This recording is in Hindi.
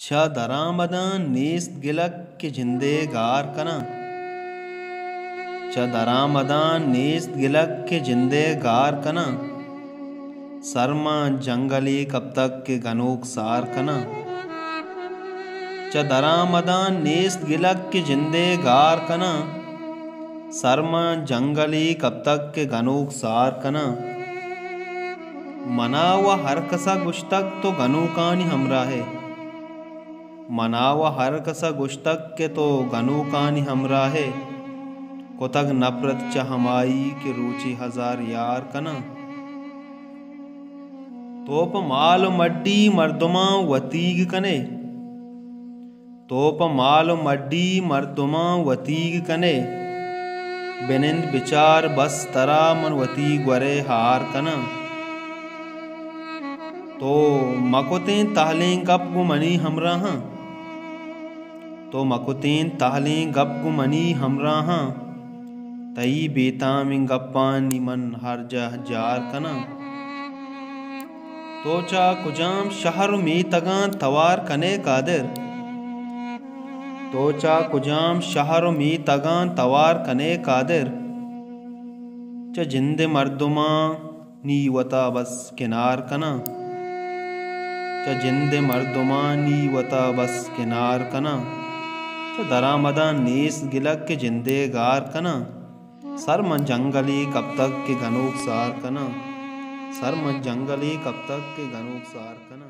छ दरामदान नेस्त गिलक के जिंदे गार कना। छ दरामदान नेस्त गिलक के जिंदे गार कना। सरमा जंगली कब तक के गनोक सार कना। छ दरामदान नेस्त गिलक के जिंदे गार कना। सरमा जंगली कब तक के गनोक सार कना। मनावा हर कसा गुश्तक तो गनू कानी हमरा है। मनावा हर कसा गुश्तक के तो गनू कानी हमरा है। कोतक नफरत च हमाई के रुचि हजार यार कना। तोप माल मड्डी मर्दुमा वतीग कने। तोप माल मड्डी मर्दुमा वतीग कने। बिनिंद विचार बस तरा मन वतीग वरे हार कना। तो मकुतें ताहलें गप गुमनी हमरा हाँ। तो मकुतें ताहलें गप गुमनी हमरा हाँ। तई बेतामिं गप्पानी मन हर जह जार कना। तो चा कुजाम शहर में तगां तवार कने कादिर। तो चा कुजाम शहर में तगां तवार कने कादिर। च जिंदे मर्दुमा नी वता बस किनार कना। च जिंदे मर्दुमा नी वता बस किनार कना। च दरामदान नेस्त गिलक के जिंदे गार कना। सरम जंगली कब तक के गनोक सार कना। सरम जंगली कब तक के गनोक सार कना।